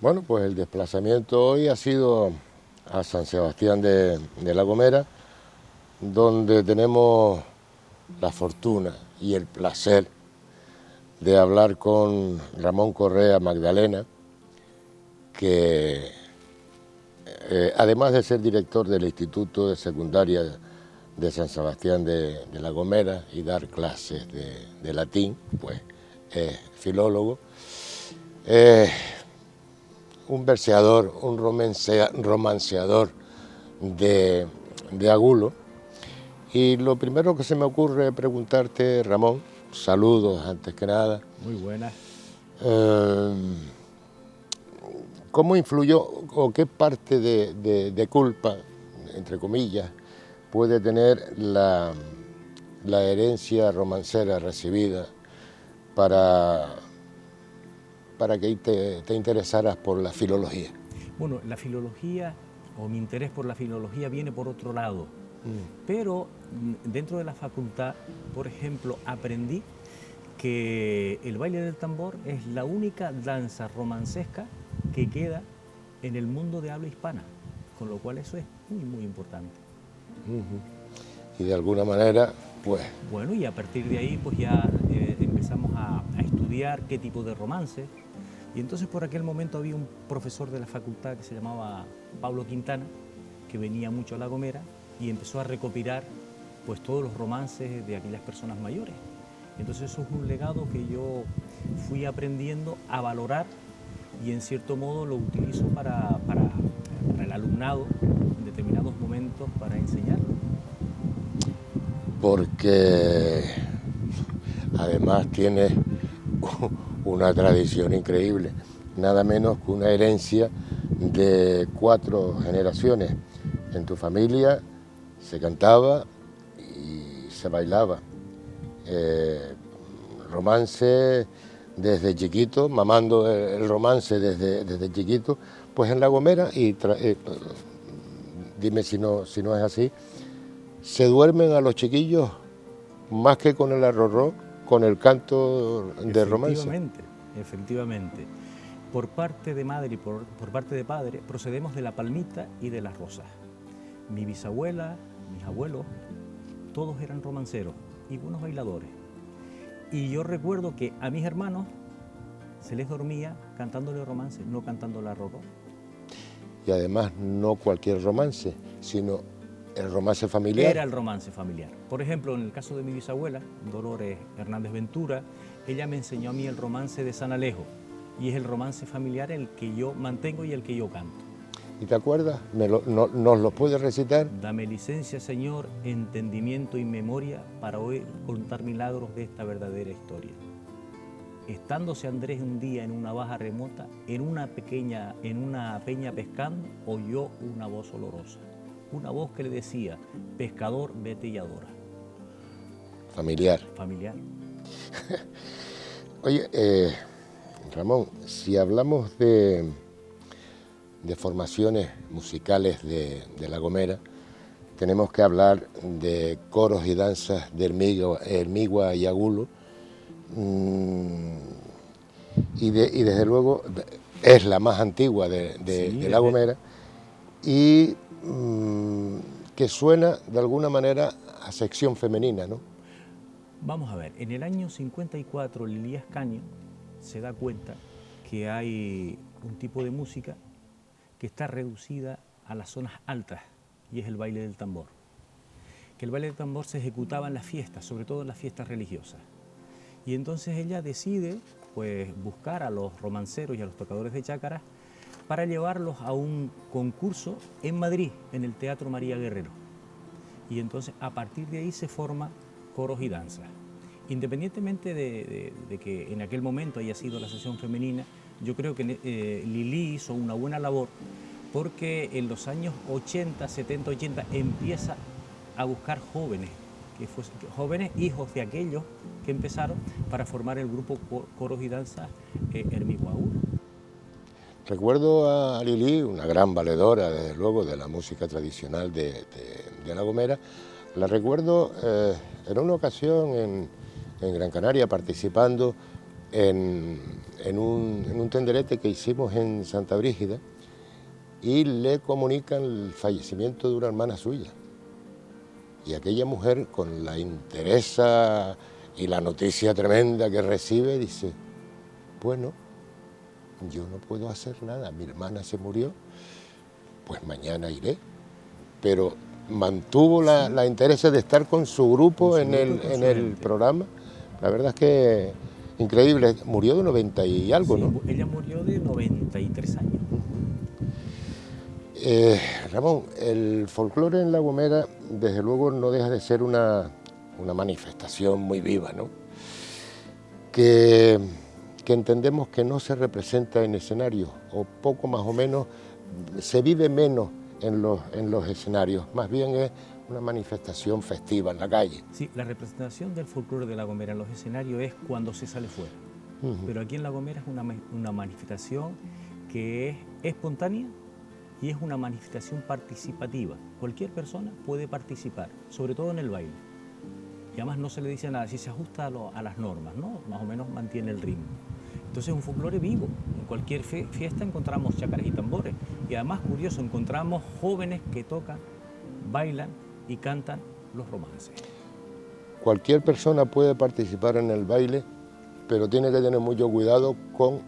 Bueno, pues el desplazamiento hoy ha sido a San Sebastián de La Gomera, donde tenemos la fortuna y el placer de hablar con Ramón Correa Magdalena, que además de ser director del Instituto de Secundaria de San Sebastián de La Gomera y dar clases de latín, pues es filólogo, un verseador, un romanceador de Agulo. Y lo primero que se me ocurre preguntarte, Ramón, saludos antes que nada. Muy buenas. ¿Cómo influyó o qué parte de culpa, entre comillas, puede tener la herencia romancera recibida para que te interesaras por la filología? Bueno, la filología, o mi interés por la filología viene por otro lado. Pero dentro de la facultad, por ejemplo, aprendí que el baile del tambor es la única danza romancesca que queda en el mundo de habla hispana, con lo cual eso es muy, muy importante. Y de alguna manera, pues... Bueno, y a partir de ahí pues ya empezamos a estudiar qué tipo de romances. Y entonces por aquel momento había un profesor de la facultad que se llamaba Pablo Quintana, que venía mucho a La Gomera y empezó a recopilar pues todos los romances de aquellas personas mayores. Entonces eso es un legado que yo fui aprendiendo a valorar y en cierto modo lo utilizo para el alumnado en determinados momentos para enseñarlo. Porque además tienes una tradición increíble, nada menos que una herencia de 4 generaciones. En tu familia se cantaba y se bailaba. Romance desde chiquito, mamando el romance desde chiquito, pues en La Gomera, y dime si no es así, se duermen a los chiquillos más que con el arrorró, con el canto de romance. Efectivamente. Por parte de madre y por parte de padre procedemos de la palmita y de las rosas. Mi bisabuela, mis abuelos, todos eran romanceros y buenos bailadores. Y yo recuerdo que a mis hermanos se les dormía cantándole romance, no cantando la arrorró. Y además no cualquier romance, sino el romance familiar. Era el romance familiar. Por ejemplo, en el caso de mi bisabuela, Dolores Hernández Ventura, ella me enseñó a mí el romance de San Alejo, y es el romance familiar el que yo mantengo y el que yo canto. ¿Y te acuerdas? ¿Nos lo puedes recitar? Dame licencia, Señor, entendimiento y memoria para oír contar milagros de esta verdadera historia. Estándose Andrés un día en una baja remota, en una peña pescando, oyó una voz olorosa. Una voz que le decía, pescador, vete y adora. Familiar. Familiar. Oye, Ramón, si hablamos de formaciones musicales de La Gomera, tenemos que hablar de coros y danzas de Hermigua y Agulo, y desde luego es la más antigua de La Gomera, y que suena de alguna manera a sección femenina, ¿no? Vamos a ver, en el año 54 Lili Ascanio se da cuenta que hay un tipo de música que está reducida a las zonas altas, y es el baile del tambor. Que el baile del tambor se ejecutaba en las fiestas, sobre todo en las fiestas religiosas. Y entonces ella decide pues, buscar a los romanceros y a los tocadores de chácaras para llevarlos a un concurso en Madrid, en el Teatro María Guerrero. Y entonces a partir de ahí se forma coros y danzas. Independientemente de que en aquel momento haya sido la sección femenina, yo creo que Lili hizo una buena labor, porque en los años 80, 70, 80 empieza a buscar jóvenes hijos de aquellos que empezaron para formar el grupo Coros y Danzas Hermigua Agulo. Recuerdo a Lili, una gran valedora, desde luego, de la música tradicional de La Gomera. La recuerdo en una ocasión en Gran Canaria participando en un tenderete que hicimos en Santa Brígida, y le comunican el fallecimiento de una hermana suya. Y aquella mujer, con la interesa y la noticia tremenda que recibe, dice, bueno, yo no puedo hacer nada, mi hermana se murió, pues mañana iré. Pero mantuvo la interés de estar con su grupo en el programa. La verdad es que increíble, murió de 90 y algo, sí, ¿no? Ella murió de 93 años. Ramón, el folclore en La Gomera, desde luego, no deja de ser una manifestación muy viva, ¿no? Que entendemos que no se representa en escenarios, o poco más o menos, se vive menos en los escenarios, más bien es una manifestación festiva en la calle. Sí, la representación del folclore de La Gomera en los escenarios es cuando se sale fuera. Pero aquí en La Gomera es una manifestación que es espontánea y es una manifestación participativa. Cualquier persona puede participar, sobre todo en el baile. Y además no se le dice nada, si se ajusta a las normas, ¿no? Más o menos mantiene el ritmo. Entonces es un folclore vivo. En cualquier fiesta encontramos chácaras y tambores. Y además, curioso, encontramos jóvenes que tocan, bailan y cantan los romances. Cualquier persona puede participar en el baile, pero tiene que tener mucho cuidado con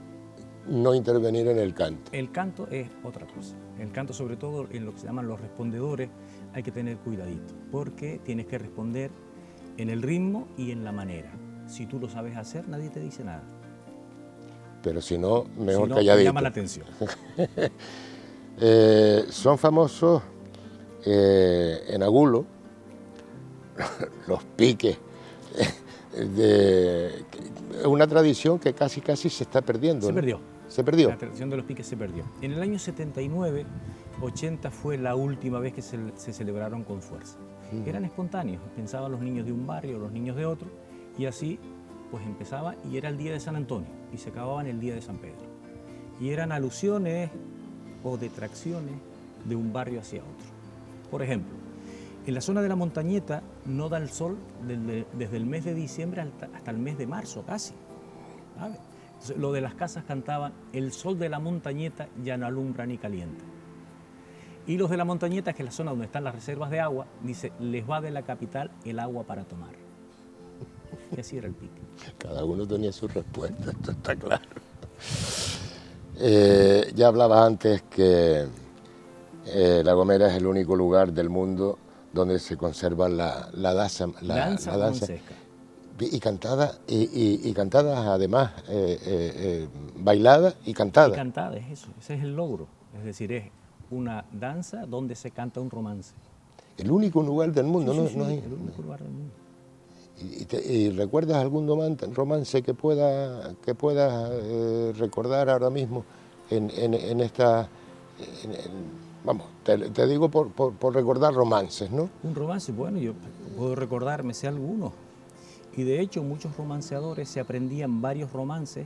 no intervenir en el canto. El canto es otra cosa. El canto, sobre todo en lo que se llaman los respondedores, hay que tener cuidadito, porque tienes que responder en el ritmo y en la manera. Si tú lo sabes hacer, nadie te dice nada. Pero si no, mejor si no, calladito. Llama la atención. Son famosos en Agulo los piques. Es una tradición que casi se está perdiendo. Se ¿no? perdió. Se perdió. La tradición de los piques se perdió. En el año 79, 80 fue la última vez que se celebraron con fuerza. Eran espontáneos, pensaban los niños de un barrio, los niños de otro, y así pues empezaba, y era el día de San Antonio, y se acababa en el día de San Pedro. Y eran alusiones o detracciones de un barrio hacia otro. Por ejemplo, en la zona de la Montañeta no da el sol desde el mes de diciembre hasta el mes de marzo casi, ¿sabes? Entonces, lo de las casas cantaban, el sol de la Montañeta ya no alumbra ni calienta. Y los de la Montañeta, que es la zona donde están las reservas de agua, dice, les va de la capital el agua para tomar. Y así era el pique. Cada uno tenía su respuesta, esto está claro. Ya hablabas antes que La Gomera es el único lugar del mundo donde se conserva la danza romancesca. Y cantadas además, bailadas y cantadas. Y cantadas, es eso, ese es el logro. Es decir, es una danza donde se canta un romance. El único lugar del mundo, sí, ¿no? El único lugar del mundo. ¿Y recuerdas algún romance que puedas recordar ahora mismo en esta... vamos, te digo por recordar romances, ¿no? Un romance, bueno, yo puedo recordarme, sé algunos. Y de hecho muchos romanceadores se aprendían varios romances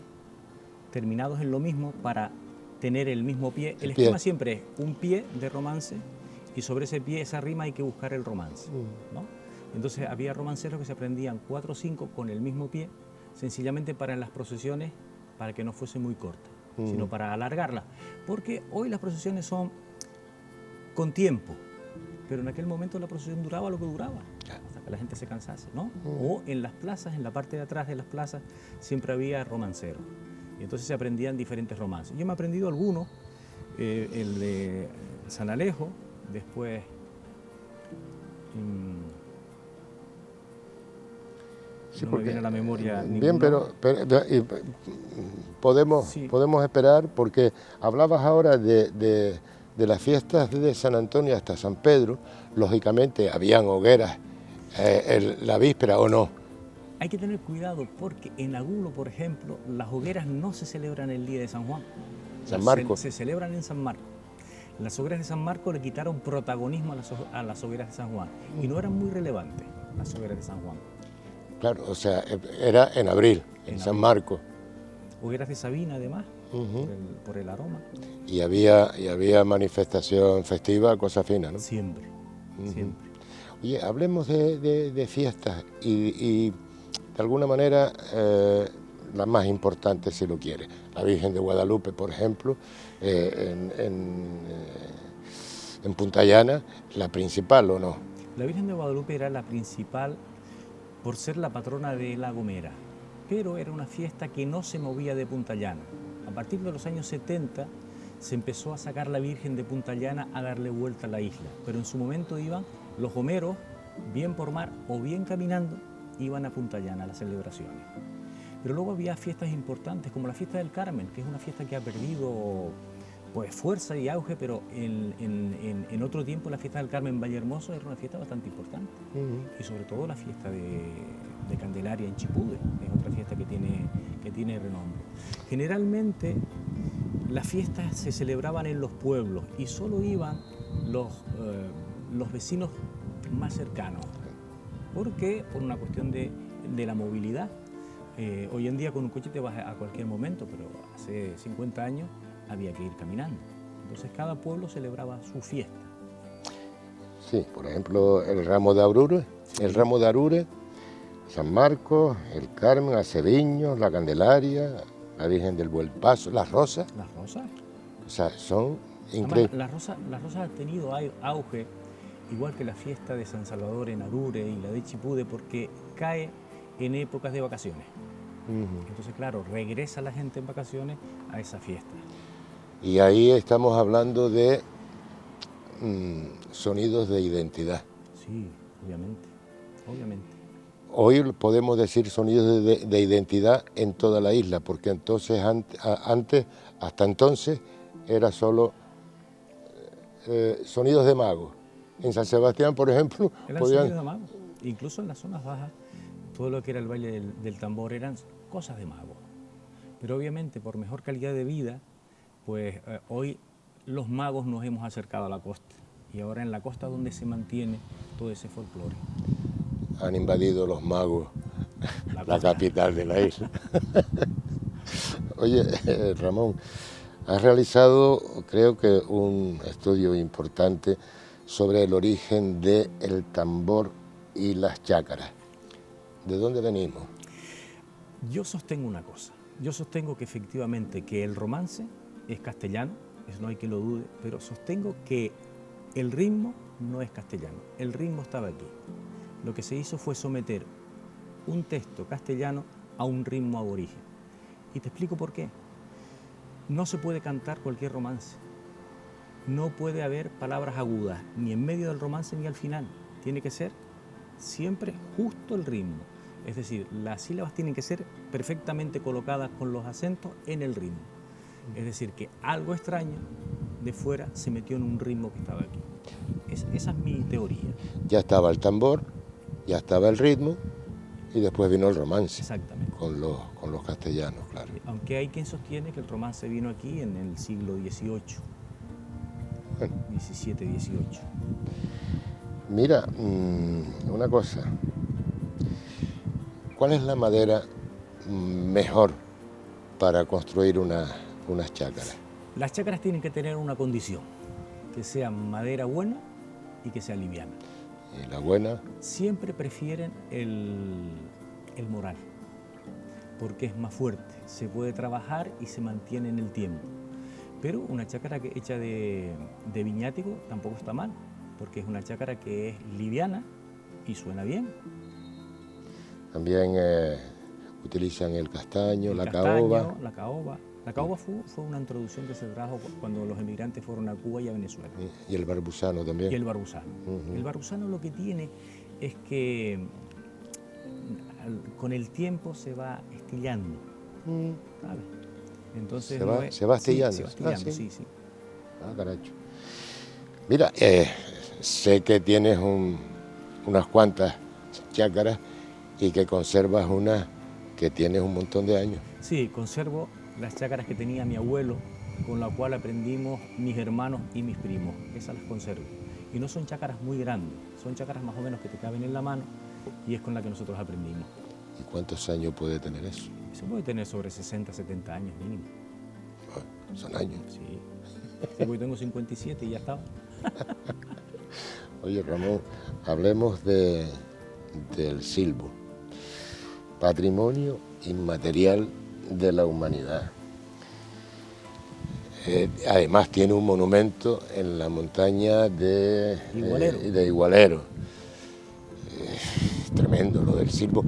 terminados en lo mismo para tener el mismo pie. El esquema siempre es un pie de romance y sobre ese pie, esa rima, hay que buscar el romance, ¿no? Entonces había romanceros que se aprendían 4 o 5 con el mismo pie, sencillamente para en las procesiones, para que no fuese muy corta, sino para alargarla. Porque hoy las procesiones son con tiempo, pero en aquel momento la procesión duraba lo que duraba, hasta que la gente se cansase, ¿no? O en las plazas, en la parte de atrás de las plazas, siempre había romanceros. Y entonces se aprendían diferentes romances. Yo me he aprendido algunos, el de San Alejo, después... Sí, no me viene a la memoria bien, ninguno. pero podemos esperar, porque hablabas ahora de las fiestas de San Antonio hasta San Pedro. Lógicamente habían hogueras la víspera, ¿o no? Hay que tener cuidado porque en Agulo, por ejemplo, las hogueras no se celebran el día de San Juan. San Marcos. Se celebran en San Marcos. Las hogueras de San Marcos le quitaron protagonismo a las hogueras de San Juan y no eran muy relevantes las hogueras de San Juan. Claro, o sea, era en abril, en San Marcos. Hogueras de Sabina, además, por el aroma. Y había manifestación festiva, cosa fina, ¿no? Siempre, siempre. Oye, hablemos de fiestas y de alguna manera la más importante si lo quiere. La Virgen de Guadalupe, por ejemplo, en Punta Llana, la principal, ¿o no? La Virgen de Guadalupe era la principal por ser la patrona de La Gomera, pero era una fiesta que no se movía de Punta Llana. A partir de los años 70 se empezó a sacar la Virgen de Punta Llana a darle vuelta a la isla, pero en su momento iban los gomeros, bien por mar o bien caminando, iban a Punta Llana a las celebraciones. Pero luego había fiestas importantes como la fiesta del Carmen, que es una fiesta que ha perdido pues fuerza y auge, pero en otro tiempo la fiesta del Carmen en Vallehermoso era una fiesta bastante importante. Y sobre todo la fiesta de Candelaria en Chipude, es otra fiesta que tiene renombre. Generalmente las fiestas se celebraban en los pueblos y solo iban los vecinos más cercanos. ¿Por qué? Por una cuestión de la movilidad. Hoy en día con un coche te vas a cualquier momento, pero hace 50 años había que ir caminando. Entonces cada pueblo celebraba su fiesta. Sí, por ejemplo, el ramo de Arure, San Marcos, el Carmen, Aceviños, la Candelaria, la Virgen del Buen Paso, las Rosas. ¿Las Rosas? O sea, son increíbles. Las Rosas han tenido auge, igual que la fiesta de San Salvador en Arure y la de Chipude, porque cae en épocas de vacaciones. Entonces, claro, regresa la gente en vacaciones a esa fiesta. Y ahí estamos hablando de sonidos de identidad. Sí, obviamente. Hoy podemos decir sonidos de identidad en toda la isla, porque entonces hasta entonces era solo sonidos de magos. En San Sebastián, por ejemplo, sonidos de magos. Incluso en las zonas bajas, todo lo que era el baile del tambor eran cosas de magos. Pero obviamente por mejor calidad de vida, pues hoy los magos nos hemos acercado a la costa y ahora en la costa donde se mantiene todo ese folclore. Han invadido los magos la capital de la isla. Oye, Ramón, has realizado creo que un estudio importante sobre el origen del tambor y las chácaras. ¿De dónde venimos? Yo sostengo una cosa. Yo sostengo que efectivamente que el romance es castellano, eso no hay que lo dude, pero sostengo que el ritmo no es castellano, el ritmo estaba aquí. Lo que se hizo fue someter un texto castellano a un ritmo aborigen. Y te explico por qué. No se puede cantar cualquier romance. No puede haber palabras agudas, ni en medio del romance ni al final. Tiene que ser siempre justo el ritmo. Es decir, las sílabas tienen que ser perfectamente colocadas con los acentos en el ritmo. Es decir, que algo extraño de fuera se metió en un ritmo que estaba aquí. Esa es mi teoría. Ya estaba el tambor, ya estaba el ritmo y después vino el romance. Exactamente. Con los castellanos, claro. Aunque hay quien sostiene que el romance vino aquí en el siglo XVIII, bueno. XVII, XVIII. Mira, una cosa. ¿Cuál es la madera mejor para construir unas chácaras? Las chácaras tienen que tener una condición, que sea madera buena y que sea liviana. ¿Y la buena? Siempre prefieren el moral, porque es más fuerte, se puede trabajar y se mantiene en el tiempo. Pero una chácara hecha de viñático tampoco está mal, porque es una chácara que es liviana y suena bien. También utilizan el castaño, la caoba. La caoba fue una introducción que se trajo cuando los emigrantes fueron a Cuba y a Venezuela. Y el barbusano también. Y el barbusano. El barbusano lo que tiene es que con el tiempo se va estillando, ¿sabes? Entonces se va astillando. Sí, se va astillando, sí. Ah, caracho. Mira, sé que tienes unas cuantas chácaras y que conservas una que tienes un montón de años. Sí, conservo las chácaras que tenía mi abuelo, con la cual aprendimos mis hermanos y mis primos. Esas las conservo. Y no son chácaras muy grandes, son chácaras más o menos que te caben en la mano y es con la que nosotros aprendimos. ¿Y cuántos años puede tener eso? Eso puede tener sobre 60, 70 años mínimo. Son años. Sí. Yo tengo 57 y ya estaba. Oye, Ramón, hablemos del silbo. Patrimonio Inmaterial de la Humanidad. Además tiene un monumento en la montaña de Igualero. Tremendo lo del silbo.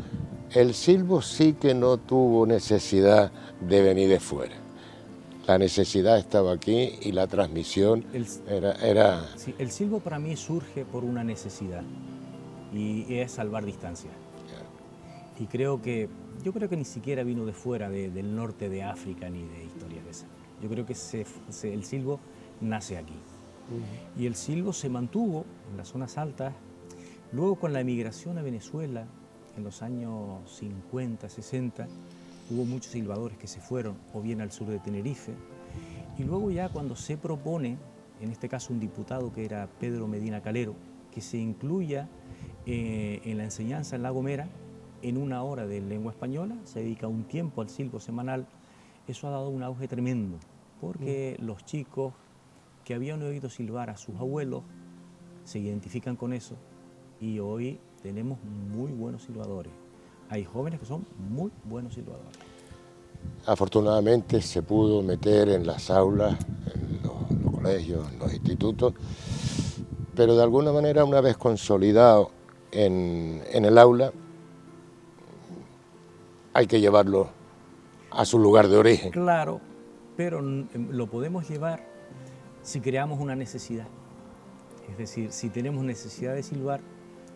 El silbo sí que no tuvo necesidad de venir de fuera. La necesidad estaba aquí y la transmisión era... Sí, el silbo para mí surge por una necesidad y es salvar distancia. Y yo creo que ni siquiera vino de fuera, del norte de África ni de historias de esas. Yo creo que el silbo nace aquí. Y el silbo se mantuvo en las zonas altas. Luego con la emigración a Venezuela, en los años 50, 60, hubo muchos silbadores que se fueron, o bien al sur de Tenerife. Y luego ya cuando se propone, en este caso un diputado que era Pedro Medina Calero, que se incluya en la enseñanza en La Gomera, en 1 hora de lengua española, se dedica un tiempo al silbo semanal. Eso ha dado un auge tremendo, porque los chicos que habían oído silbar a sus abuelos se identifican con eso y hoy tenemos muy buenos silbadores. Hay jóvenes que son muy buenos silbadores. Afortunadamente se pudo meter en las aulas, en los colegios, en los institutos, pero de alguna manera una vez consolidado en el aula, hay que llevarlo a su lugar de origen. Claro, pero lo podemos llevar si creamos una necesidad. Es decir, si tenemos necesidad de silbar,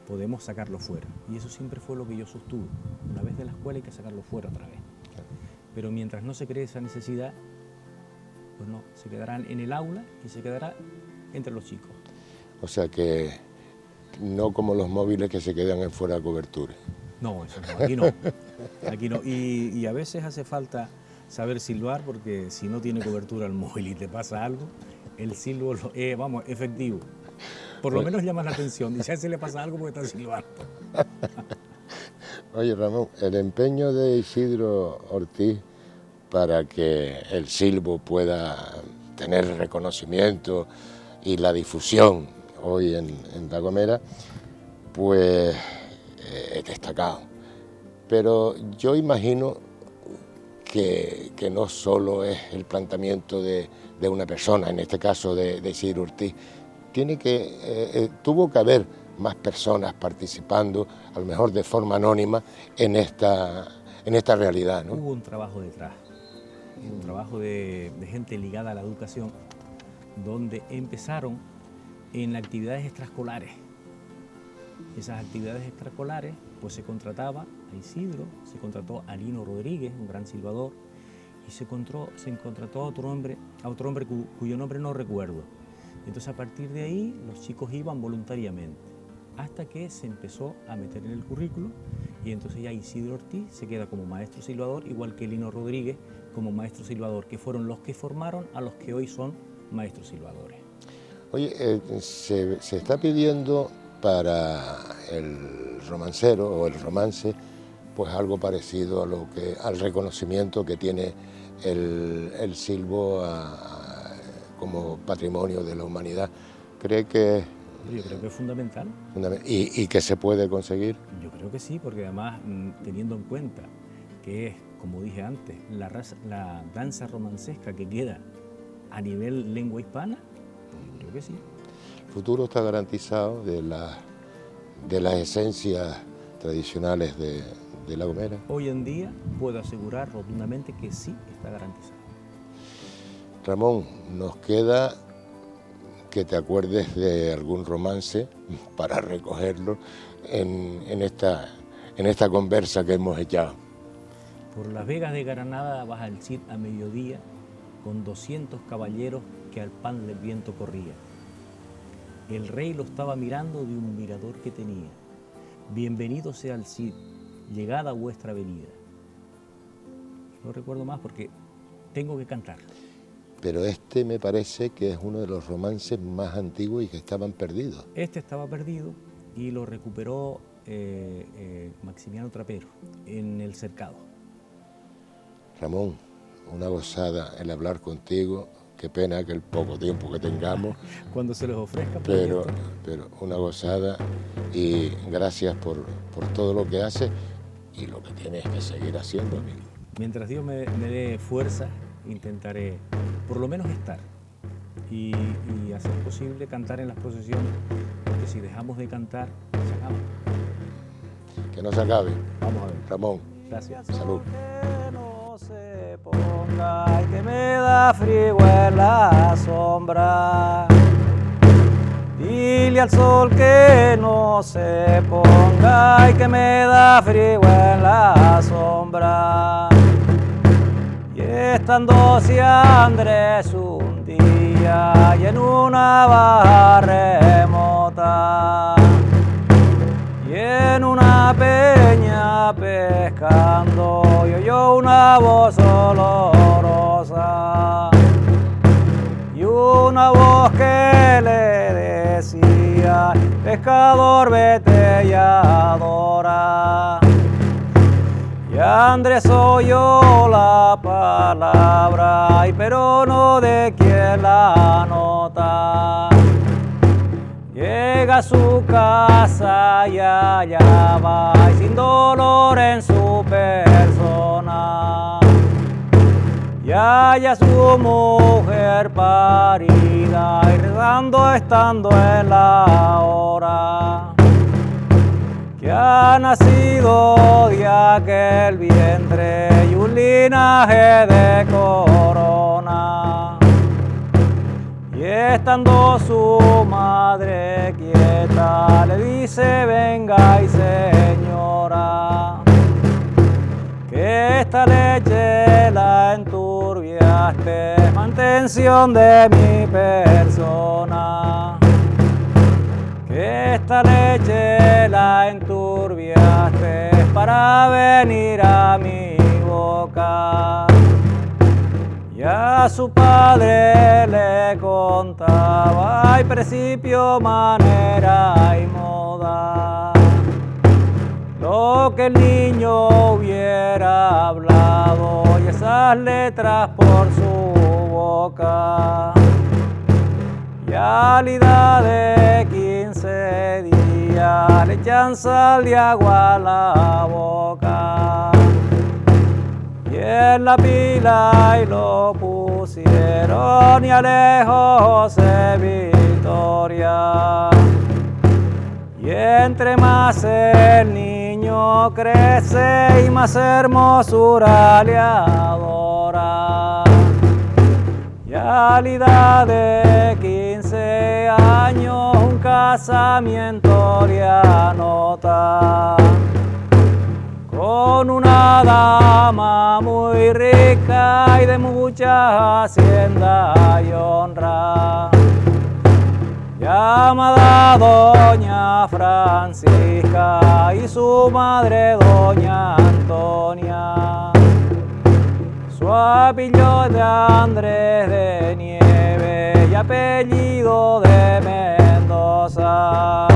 podemos sacarlo fuera. Y eso siempre fue lo que yo sostuve. Una vez de la escuela hay que sacarlo fuera otra vez. Pero mientras no se cree esa necesidad, pues no, se quedarán en el aula y se quedará entre los chicos. O sea que no como los móviles que se quedan en fuera de cobertura. No, eso no, aquí no. Aquí no. Y a veces hace falta saber silbar porque si no tiene cobertura el móvil y te pasa algo, el silbo es, efectivo. Por lo menos llama la atención. Y ya se le pasa algo porque está silbando. Oye, Ramón, el empeño de Isidro Ortiz para que el silbo pueda tener reconocimiento y la difusión hoy en La Gomera, pues es destacado. Pero yo imagino que no solo es el planteamiento de una persona, en este caso de Isidro Ortiz, tuvo que haber más personas participando, a lo mejor de forma anónima, en esta realidad, ¿no? Hubo un trabajo detrás, un trabajo de gente ligada a la educación, donde empezaron en actividades extraescolares. Esas actividades extraescolares, pues se contrataba a Isidro, se contrató a Lino Rodríguez, un gran silbador, y se contrató a otro hombre cuyo nombre no recuerdo. Entonces a partir de ahí los chicos iban voluntariamente, hasta que se empezó a meter en el currículo y entonces ya Isidro Ortiz se queda como maestro silbador, igual que Lino Rodríguez como maestro silbador, que fueron los que formaron a los que hoy son maestros silbadores. Oye, se está pidiendo para el romancero o el romance, pues algo parecido al reconocimiento que tiene el silbo como patrimonio de la humanidad. ¿Cree que...? Yo creo que es fundamental. ¿Y que se puede conseguir? Yo creo que sí, porque además, teniendo en cuenta que es, como dije antes, la danza romancesca que queda a nivel lengua hispana, pues yo creo que sí. El futuro está garantizado de las esencias tradicionales de La Gomera. Hoy en día puedo asegurar rotundamente que sí está garantizado. Ramón, nos queda que te acuerdes de algún romance para recogerlo en esta conversa que hemos echado. Por las vegas de Granada baja el Cid a mediodía, con 200 caballeros que al pan del viento corría. El rey lo estaba mirando de un mirador que tenía. Bienvenido sea el Cid, llegada a vuestra venida. No recuerdo más porque tengo que cantarlo. Pero este me parece que es uno de los romances más antiguos y que estaban perdidos. Este estaba perdido y lo recuperó Maximiano Trapero en El Cercado. Ramón, una gozada el hablar contigo. Qué pena que el poco tiempo que tengamos. Cuando se les ofrezca. Pero una gozada y gracias por todo lo que haces y lo que tienes que seguir haciendo, amigo. Mientras Dios me dé fuerza, intentaré por lo menos estar y hacer posible cantar en las procesiones, porque si dejamos de cantar, se acaba. Que no se acabe. Vamos a ver. Ramón, Gracias. salud. Que no se ponga y que me da frío en la sombra. Dile al sol que no se ponga y que me da frío en la sombra. Y estando si Andrés un día y en una baja remota y en una peña pescando y oyó una voz olorosa y una voz que le decía: pescador, vete y adora. Y Andrés oyó la palabra, pero no de quien la nota. Llega a su casa y allá va, y sin dolor en su persona. Y halla su mujer parida y rezando estando en la hora que ha nacido de aquel vientre y un linaje de corona. Y estando su madre quieta, le dice: venga y señora, que esta leche la enturbiaste, mantención de mi persona. Que esta leche la enturbiaste para venir a mi boca. Y a su padre le contaba y principio, manera y moda lo que el niño hubiera hablado y esas letras por su boca. Y a la edad de 15 días le echan sal de agua a la boca. Y en la pila y lo pusieron y alejo José Victoria. Y entre más el niño crece y más hermosura le adora. Y a la edad de 15 años un casamiento le anota con una dama muy rica y de mucha hacienda y honra, llamada Doña Francisca y su madre Doña Antonia. Su apellido de Andrés de Nieves y apellido de Mendoza.